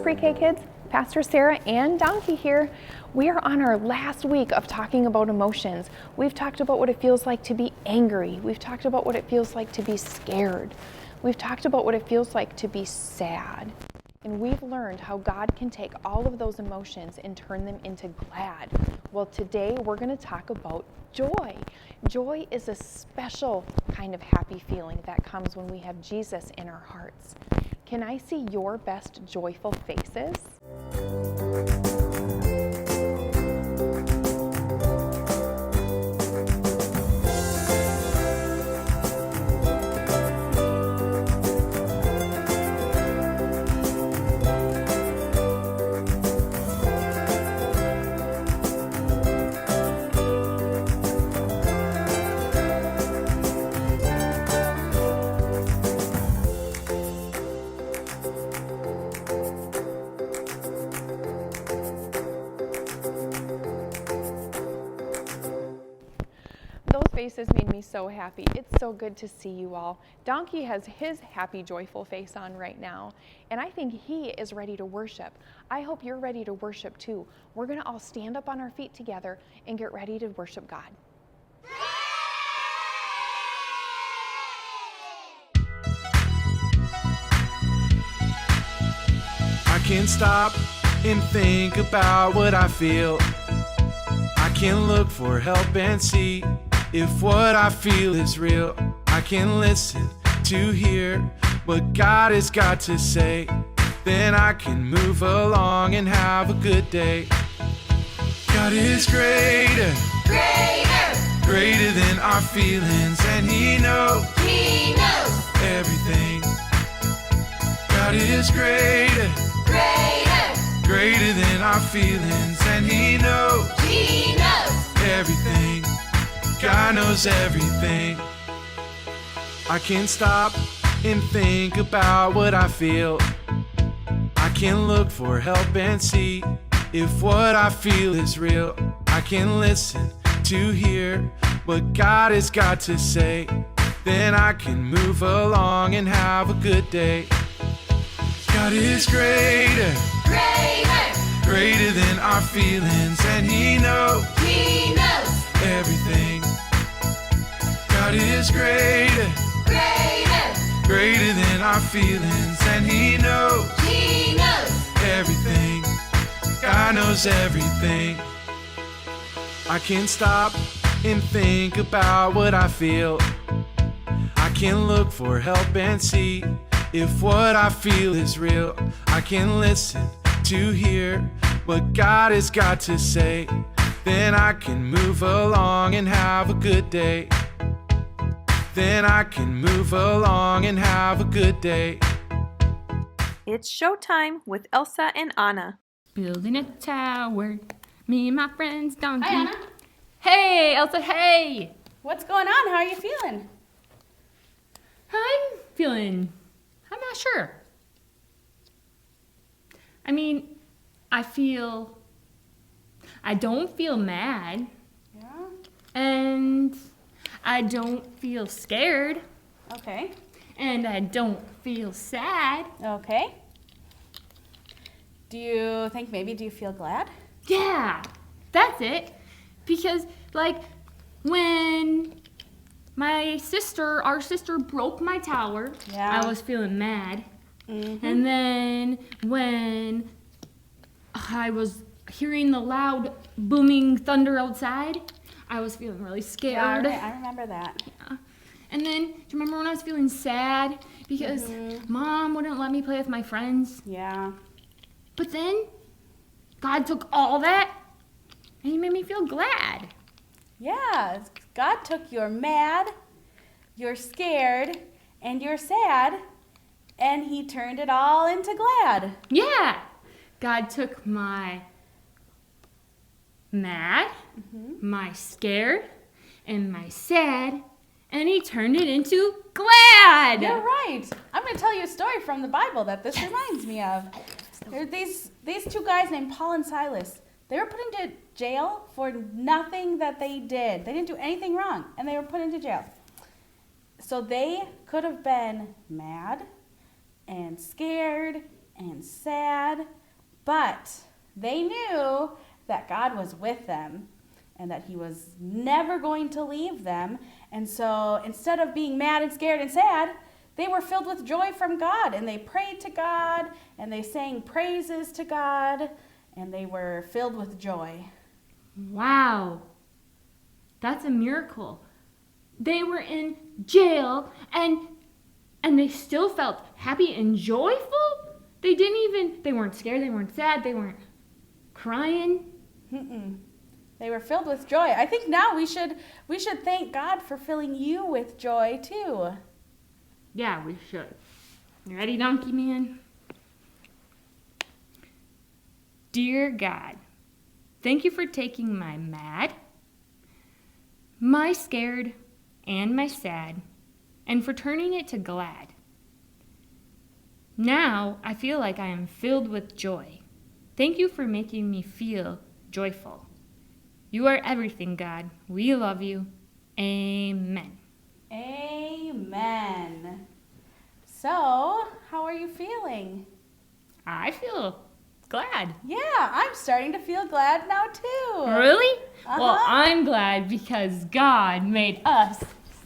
PreK kids, Pastor Sarah and Donkey here. We are on our last week of talking about emotions. We've talked about what it feels like to be angry. We've talked about what it feels like to be scared. We've talked about what it feels like to be sad. And we've learned how God can take all of those emotions and turn them into glad. Well, today we're going to talk about joy. Joy is a special kind of happy feeling that comes when we have Jesus in our hearts. Can I see your best joyful faces? Those faces made me so happy. It's so good to see you all. Donkey has his happy, joyful face on right now, and I think he is ready to worship. I hope you're ready to worship too. We're going to all stand up on our feet together and get ready to worship God. I can't stop and think about what I feel. I can look for help and see if what I feel is real. I can listen to hear what God has got to say. Then I can move along and have a good day. God is greater, greater than our feelings, and He knows everything. God is greater, greater than our feelings, and He knows everything. God knows everything. I can't stop and think about what I feel. I can look for help and see if what I feel is real. I can listen to hear what God has got to say. Then I can move along and have a good day. God is greater, greater than our feelings, and He knows everything. God is greater, greater than our feelings, and He knows everything. God knows everything. I can't stop and think about what I feel. I can look for help and see if what I feel is real. I can listen to hear what God has got to say. Then I can move along and have a good day. Then I can move along and have a good day. It's showtime with Elsa and Anna. Building a tower, me and my friends Donkey. Hi, Anna. Hey, Elsa, hey! What's going on? How are you feeling? I'm not sure. I mean, I don't feel mad. Yeah. And I don't feel scared. Okay. And I don't feel sad. Okay. Do you feel glad? Yeah, that's it. Because, when our sister broke my tower, Yeah. I was feeling mad. Mm-hmm. And then when I was hearing the loud booming thunder outside, I was feeling really scared. Yeah, I remember that. Yeah. And then, do you remember when I was feeling sad because Mom wouldn't let me play with my friends? Yeah. But then God took all that and He made me feel glad. Yeah. God took your mad, you're scared, and you're sad, and He turned it all into glad. Yeah. God took my mad, my scared, and my sad, and He turned it into glad. You're right. I'm going to tell you a story from the Bible that this reminds me of. There are these two guys named Paul and Silas. They were put into jail for nothing that they did. They didn't do anything wrong, and they were put into jail. So they could have been mad and scared and sad, but they knew that God was with them and that he was never going to leave them. And so instead of being mad and scared and sad, they were filled with joy from God, and they prayed to God, and they sang praises to God, and they were filled with joy. Wow. That's a miracle. They were in jail and they still felt happy and joyful? They weren't scared, they weren't sad, they weren't crying. They were filled with joy. I think now we should thank God for filling you with joy too. Yeah, we should. You ready, Donkey Man? Dear God, thank you for taking my mad, my scared, and my sad, and for turning it to glad. Now I feel like I am filled with joy. Thank you for making me feel joyful. You are everything, God. We love you. Amen. Amen. So, how are you feeling? I feel glad. Yeah, I'm starting to feel glad now too. Really? Well, Uh-huh. I'm glad because God made us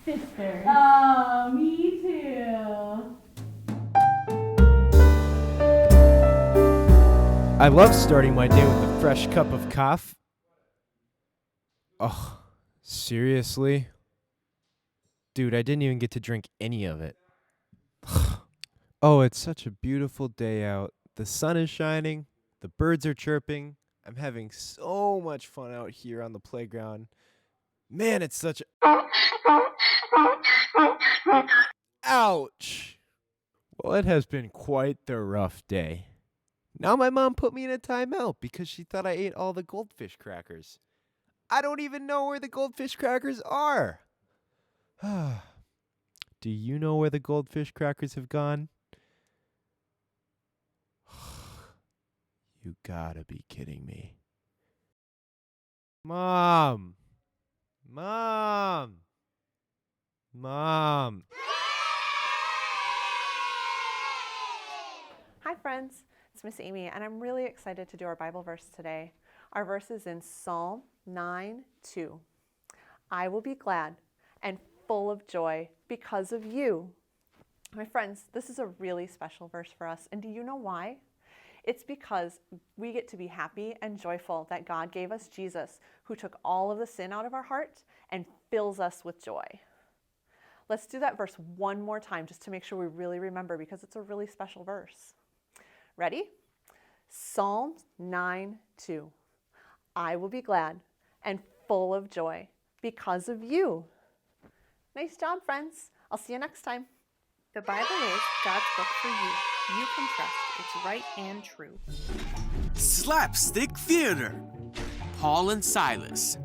sisters. Oh, me too. I love starting my day with a fresh cup of coffee. Oh, seriously? Dude, I didn't even get to drink any of it. Oh, it's such a beautiful day out. The sun is shining. The birds are chirping. I'm having so much fun out here on the playground. Man, it's such a... Ouch! Well, it has been quite the rough day. Now my mom put me in a timeout because she thought I ate all the goldfish crackers. I don't even know where the goldfish crackers are. Do you know where the goldfish crackers have gone? You gotta be kidding me. Mom! Mom! Mom! Hi friends, it's Miss Amy and I'm really excited to do our Bible verse today. Our verse is in Psalm 9:2. I will be glad and full of joy because of you. My friends, this is a really special verse for us, and do you know why? It's because we get to be happy and joyful that God gave us Jesus, who took all of the sin out of our heart and fills us with joy. Let's do that verse one more time just to make sure we really remember, because it's a really special verse. Ready? Psalm 9:2. I will be glad and full of joy because of you. Nice job, friends. I'll see you next time. The Bible is God's book for you. You can trust it's right and true. Slapstick Theater. Paul and Silas.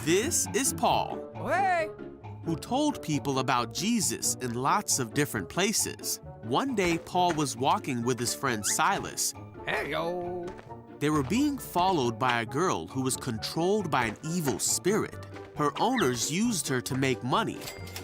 This is Paul, who told people about Jesus in lots of different places. One day, Paul was walking with his friend Silas. Hey-yo! They were being followed by a girl who was controlled by an evil spirit. Her owners used her to make money.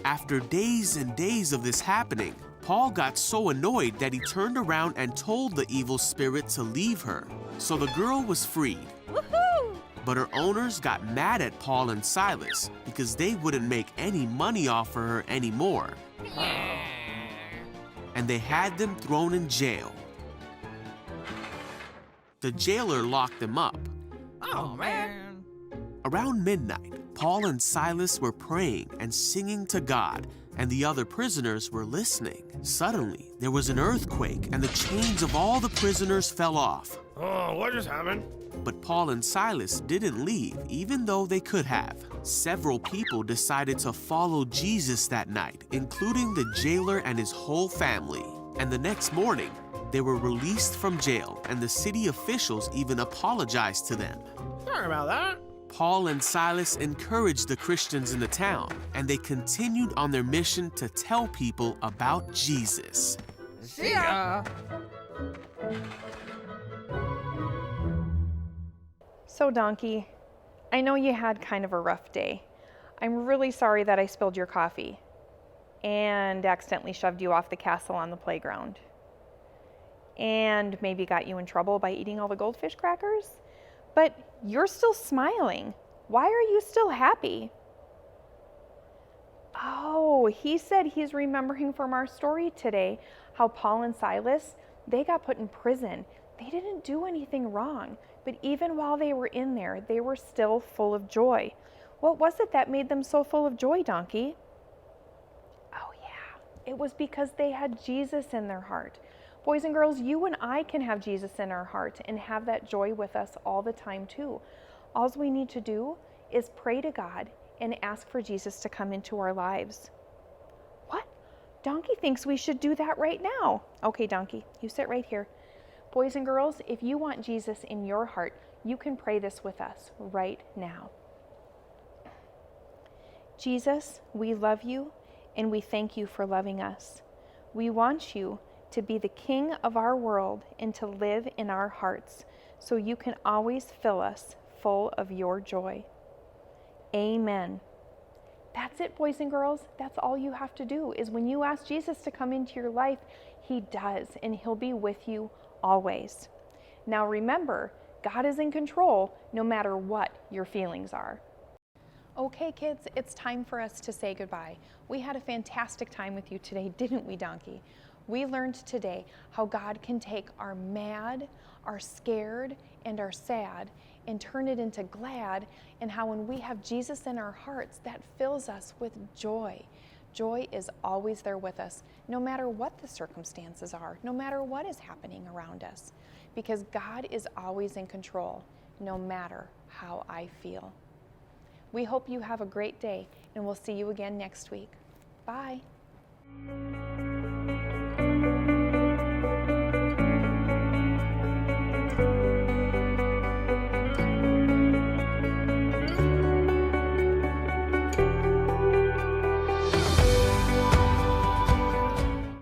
After days and days of this happening, Paul got so annoyed that he turned around and told the evil spirit to leave her. So the girl was freed. Woohoo! But her owners got mad at Paul and Silas because they wouldn't make any money off of her anymore. And they had them thrown in jail. The jailer locked them up. Oh, man! Around midnight, Paul and Silas were praying and singing to God, and the other prisoners were listening. Suddenly, there was an earthquake, and the chains of all the prisoners fell off. Oh, what just happened? But Paul and Silas didn't leave, even though they could have. Several people decided to follow Jesus that night, including the jailer and his whole family. And the next morning, they were released from jail, and the city officials even apologized to them. Sorry about that. Paul and Silas encouraged the Christians in the town, and they continued on their mission to tell people about Jesus. See ya! So, Donkey, I know you had kind of a rough day. I'm really sorry that I spilled your coffee and accidentally shoved you off the castle on the playground. and maybe got you in trouble by eating all the goldfish crackers. But you're still smiling. Why are you still happy? Oh, he said he's remembering from our story today how Paul and Silas, they got put in prison. They didn't do anything wrong, but even while they were in there, they were still full of joy. What was it that made them so full of joy, Donkey? Oh yeah, it was because they had Jesus in their heart. Boys and girls, you and I can have Jesus in our heart and have that joy with us all the time too. All we need to do is pray to God and ask for Jesus to come into our lives. What? Donkey thinks we should do that right now. Okay, Donkey, you sit right here. Boys and girls, if you want Jesus in your heart, you can pray this with us right now. Jesus, we love you and we thank you for loving us. We want you to be the King of our world and to live in our hearts so you can always fill us full of your joy. Amen. That's it, boys and girls. That's all you have to do is when you ask Jesus to come into your life, he does, and he'll be with you always. Now remember, God is in control no matter what your feelings are. Okay, kids, it's time for us to say goodbye. We had a fantastic time with you today, didn't we, Donkey? We learned today how God can take our mad, our scared, and our sad and turn it into glad, and how when we have Jesus in our hearts, that fills us with joy. Joy is always there with us, no matter what the circumstances are, no matter what is happening around us, because God is always in control, no matter how I feel. We hope you have a great day, and we'll see you again next week. Bye.